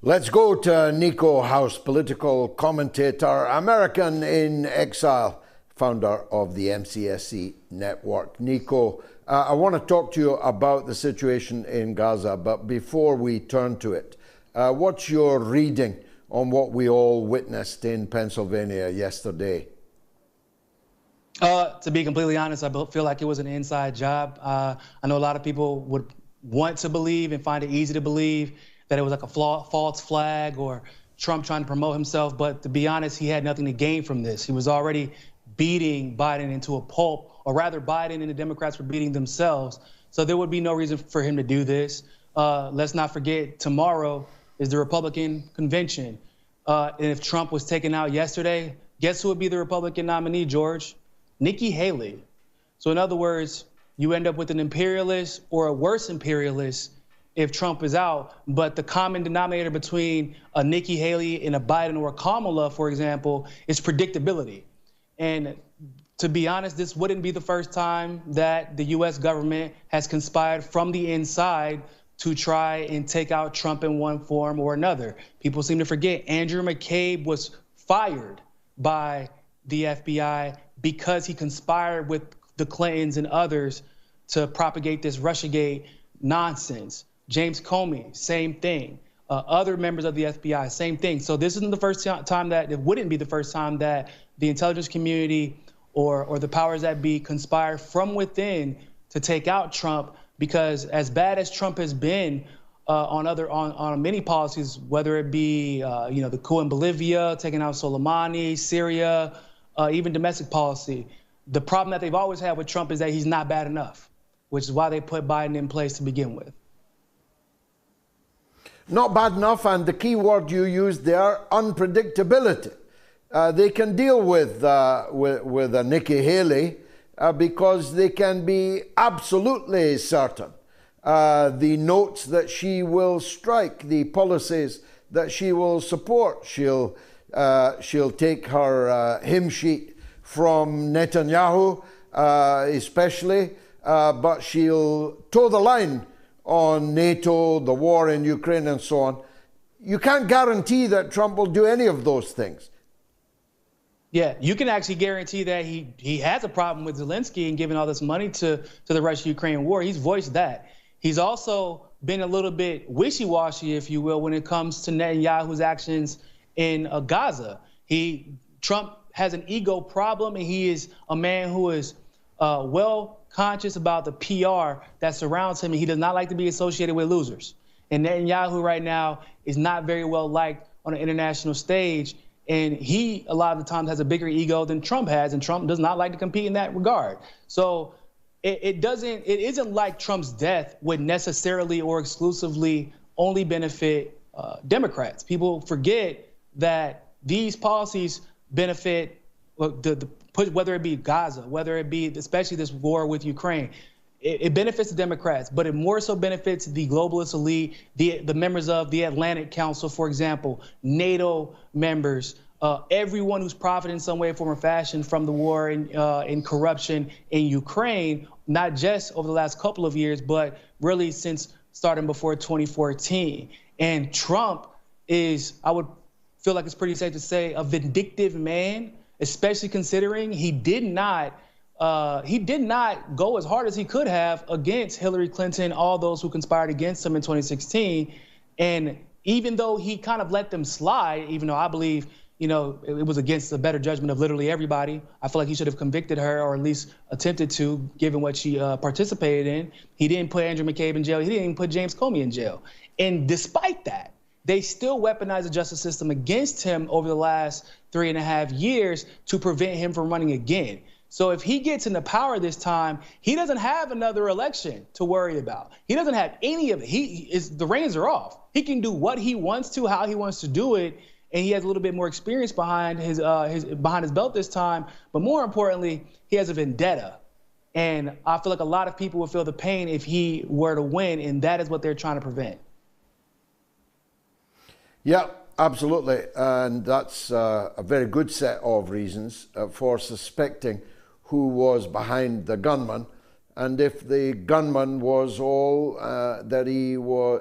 Let's go to Niko House, political commentator, American in exile, founder of the MCSC network. Niko, I want to talk to you about the situation in Gaza, but before we turn to it, what's your reading on what we all witnessed in Pennsylvania yesterday? To be completely honest, I feel like it was an inside job. I know a lot of people would want to believe and find it easy to believe that it was like a false flag or Trump trying to promote himself. But to be honest, he had nothing to gain from this. He was already beating Biden into a pulp, or rather Biden and the Democrats were beating themselves. So there would be no reason for him to do this. Let's not forget, tomorrow is the Republican convention. And if Trump was taken out yesterday, guess who would be the Republican nominee, George? Nikki Haley. So in other words, you end up with an imperialist or a worse imperialist if Trump is out. But the common denominator between a Nikki Haley and a Biden or a Kamala, for example, is predictability. And to be honest, this wouldn't be the first time that the U.S. government has conspired from the inside to try and take out Trump in one form or another. People seem to forget Andrew McCabe was fired by the FBI because he conspired with the Clintons and others to propagate this Russiagate nonsense. James Comey, same thing. Other members of the FBI, same thing. So this isn't the first time that, it wouldn't be the first time that the intelligence community or the powers that be conspire from within to take out Trump, because as bad as Trump has been on many policies, whether it be the coup in Bolivia, taking out Soleimani, Syria, even domestic policy, the problem that they've always had with Trump is that he's not bad enough, which is why they put Biden in place to begin with. Not bad enough, and the key word you used there, unpredictability. They can deal with a Nikki Haley because they can be absolutely certain the notes that she will strike, the policies that she will support. She'll take her hymn sheet from Netanyahu, especially, but she'll toe the line on NATO, the war in Ukraine, and so on. You can't guarantee that Trump will do any of those things. Yeah, you can actually guarantee that he has a problem with Zelensky and giving all this money to the Russia-Ukraine war. He's voiced that. He's also been a little bit wishy-washy, if you will, when it comes to Netanyahu's actions in Gaza. Trump has an ego problem, and he is a man who is well conscious about the PR that surrounds him, and he does not like to be associated with losers. And Netanyahu right now is not very well liked on an international stage, and he a lot of the times has a bigger ego than Trump has, and Trump does not like to compete in that regard. So it isn't like Trump's death would necessarily or exclusively only benefit Democrats. People forget that these policies benefit whether it be Gaza, whether it be especially this war with Ukraine. It benefits the Democrats, but it more so benefits the globalist elite, the members of the Atlantic Council, for example, NATO members, everyone who's profited in some way, form, or fashion from the war and corruption in Ukraine, not just over the last couple of years, but really since starting before 2014. And Trump is, I would feel like it's pretty safe to say, a vindictive man, especially considering he did not go as hard as he could have against Hillary Clinton, all those who conspired against him in 2016. And even though he kind of let them slide, even though I believe, it was against the better judgment of literally everybody, I feel like he should have convicted her, or at least attempted to, given what she participated in. He didn't put Andrew McCabe in jail. He didn't even put James Comey in jail. And despite that, they still weaponized the justice system against him over the last 3.5 years to prevent him from running again. So if he gets into power this time, he doesn't have another election to worry about. He doesn't have any of it. The reins are off. He can do what he wants to, how he wants to do it, and he has a little bit more experience behind his belt this time. But more importantly, he has a vendetta. And I feel like a lot of people would feel the pain if he were to win, and that is what they're trying to prevent. Yeah, absolutely. And that's a very good set of reasons for suspecting who was behind the gunman. and if the gunman was all that he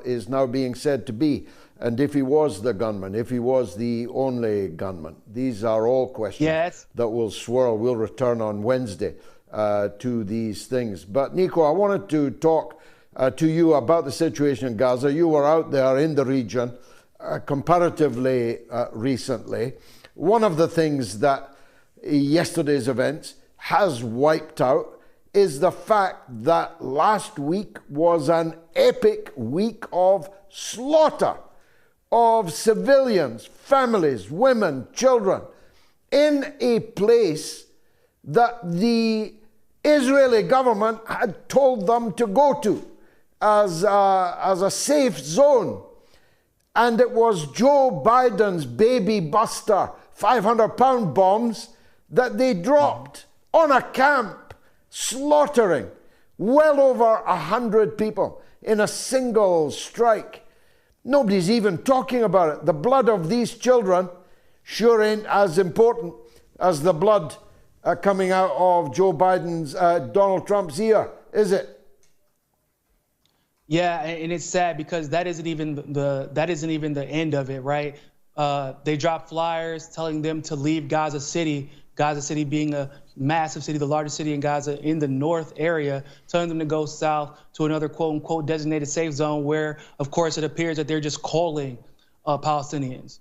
is now being said to be, and if he was the gunman, if he was the only gunman. These are all questions that will swirl. We'll return on Wednesday to these things. But Niko, I wanted to talk to you about the situation in Gaza. You were out there in the region comparatively recently. One of the things that yesterday's events has wiped out is the fact that last week was an epic week of slaughter of civilians, families, women, children, in a place that the Israeli government had told them to go to as a safe zone. And it was Joe Biden's baby buster 500-pound bombs that they dropped on a camp, slaughtering well over 100 people in a single strike. Nobody's even talking about it. The blood of these children sure ain't as important as the blood coming out of Joe Biden's, Donald Trump's ear, is it? Yeah, and it's sad because that isn't even the end of it, right? They dropped flyers telling them to leave Gaza City being a massive city, the largest city in Gaza in the north area, telling them to go south to another quote-unquote designated safe zone where, of course, it appears that they're just calling Palestinians.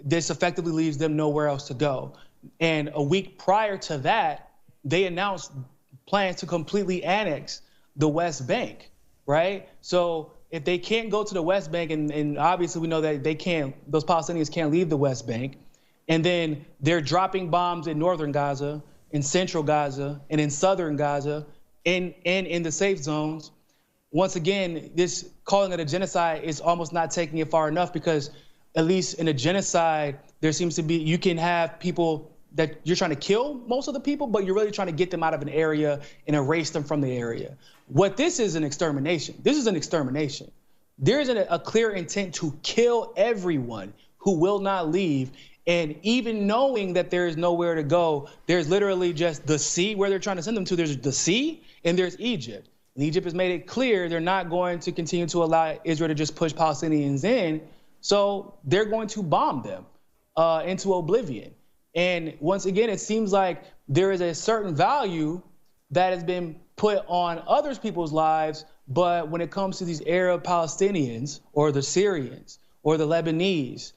This effectively leaves them nowhere else to go. And a week prior to that, they announced plans to completely annex the West Bank, right? So if they can't go to the West Bank, and obviously we know that those Palestinians can't leave the West Bank, and then they're dropping bombs in northern Gaza, in central Gaza, and in southern Gaza, and in the safe zones. Once again, this calling it a genocide is almost not taking it far enough, because at least in a genocide, there seems to be, you can have people that you're trying to kill most of the people, but you're really trying to get them out of an area and erase them from the area. What this is an extermination. This is an extermination. There is a clear intent to kill everyone who will not leave. And even knowing that there is nowhere to go, there's literally just the sea where they're trying to send them to. There's the sea and there's Egypt. And Egypt has made it clear they're not going to continue to allow Israel to just push Palestinians in. So they're going to bomb them into oblivion. And once again, it seems like there is a certain value that has been put on other people's lives. But when it comes to these Arab Palestinians or the Syrians or the Lebanese,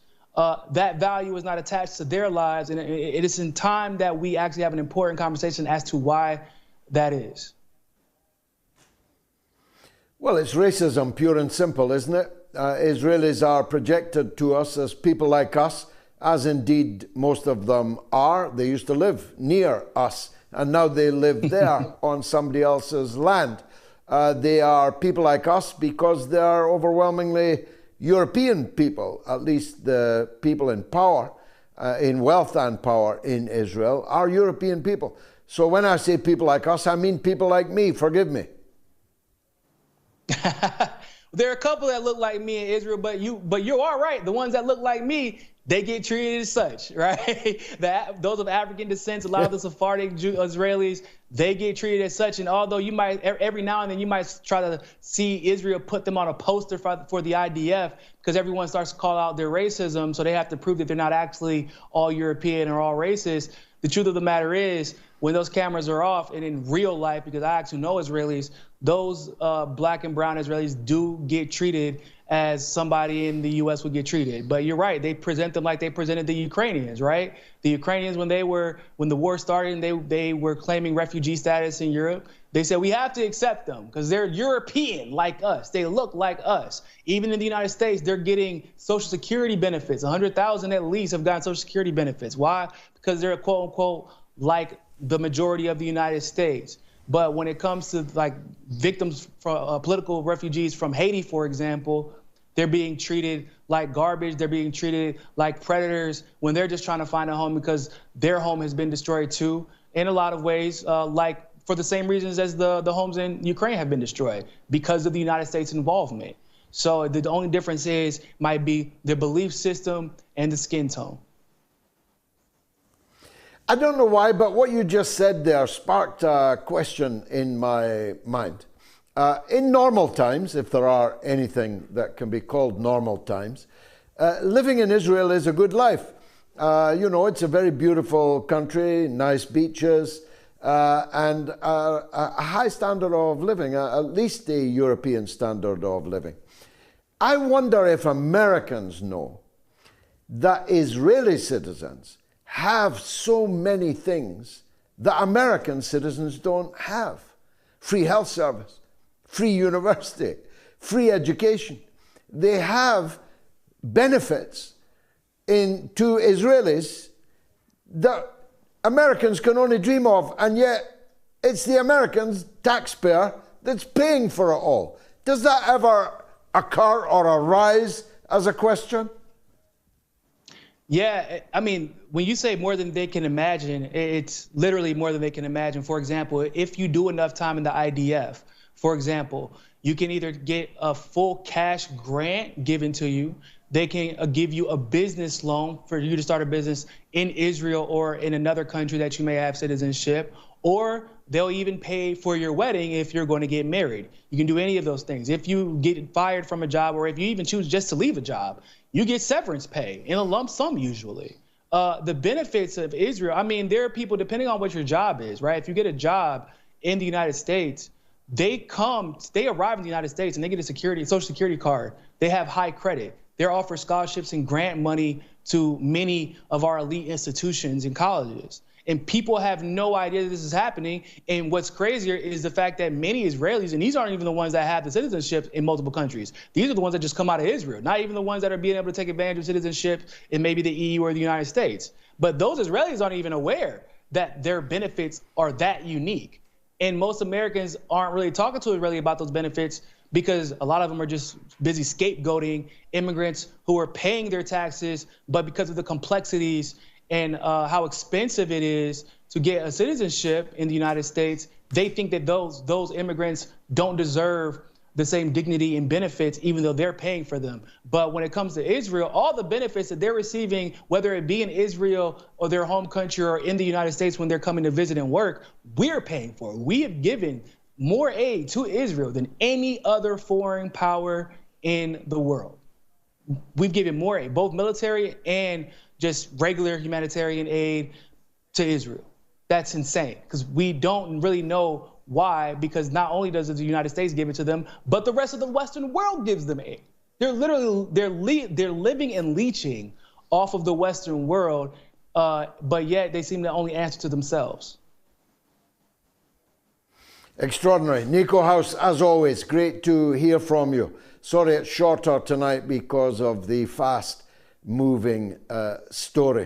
that value is not attached to their lives. And it is in time that we actually have an important conversation as to why that is. Well, it's racism, pure and simple, isn't it? Israelis are projected to us as people like us, as indeed most of them are. They used to live near us, and now they live there on somebody else's land. They are people like us because they are overwhelmingly European people. At least the people in power, in wealth and power in Israel, are European people. So when I say people like us, I mean people like me. Forgive me. There are a couple that look like me in Israel, but you are right. The ones that look like me, they get treated as such, right? Those of African descent, a lot of the Sephardic Israelis, they get treated as such. And although you might, every now and then, you might try to see Israel put them on a poster for the IDF, because everyone starts to call out their racism, so they have to prove that they're not actually all European or all racist. The truth of the matter is, when those cameras are off, and in real life, because I actually know Israelis, those black and brown Israelis do get treated as somebody in the U.S. would get treated. But you're right, they present them like they presented the Ukrainians, right? The Ukrainians, when the war started and they were claiming refugee status in Europe, they said we have to accept them because they're European like us. They look like us. Even in the United States, they're getting Social Security benefits. 100,000 at least have gotten Social Security benefits. Why? Because they're quote unquote like the majority of the United States. But when it comes to like victims from political refugees from Haiti, for example, they're being treated like garbage. They're being treated like predators when they're just trying to find a home because their home has been destroyed too. In a lot of ways, like for the same reasons as the homes in Ukraine have been destroyed because of the United States involvement. So the only difference might be the belief system and the skin tone. I don't know why, but what you just said there sparked a question in my mind. In normal times, if there are anything that can be called normal times, living in Israel is a good life. You know, it's a very beautiful country, nice beaches, and a high standard of living, at least a European standard of living. I wonder if Americans know that Israeli citizens have so many things that American citizens don't have. Free health service, free university, free education. They have benefits to Israelis that Americans can only dream of, and yet it's the American taxpayer that's paying for it all. Does that ever occur or arise as a question? Yeah, I mean, when you say more than they can imagine, it's literally more than they can imagine. For example, if you do enough time in the IDF, for example, you can either get a full cash grant given to you. They can give you a business loan for you to start a business in Israel or in another country that you may have citizenship, or they'll even pay for your wedding if you're going to get married. You can do any of those things. If you get fired from a job, or if you even choose just to leave a job, you get severance pay in a lump sum usually. The benefits of Israel, I mean, there are people, depending on what your job is, right? If you get a job in the United States, they arrive in the United States and they get a social security card. They have high credit. They're offered scholarships and grant money to many of our elite institutions and colleges. And people have no idea that this is happening. And what's crazier is the fact that many Israelis, and these aren't even the ones that have the citizenship in multiple countries. These are the ones that just come out of Israel, not even the ones that are being able to take advantage of citizenship in maybe the EU or the United States. But those Israelis aren't even aware that their benefits are that unique. And most Americans aren't really talking to Israeli about those benefits because a lot of them are just busy scapegoating immigrants who are paying their taxes, but because of the complexities and how expensive it is to get a citizenship in the United States, they think that those immigrants don't deserve the same dignity and benefits, even though they're paying for them. But when it comes to Israel, all the benefits that they're receiving, whether it be in Israel or their home country or in the United States when they're coming to visit and work, we're paying for it. We have given more aid to Israel than any other foreign power in the world. We've given more aid, both military and just regular humanitarian aid to Israel. That's insane because we don't really know why, because not only does the United States give it to them, but the rest of the Western world gives them aid. They're living and leeching off of the Western world, but yet they seem to only answer to themselves. Extraordinary. Niko House, as always, great to hear from you. Sorry it's shorter tonight because of the fast-moving story.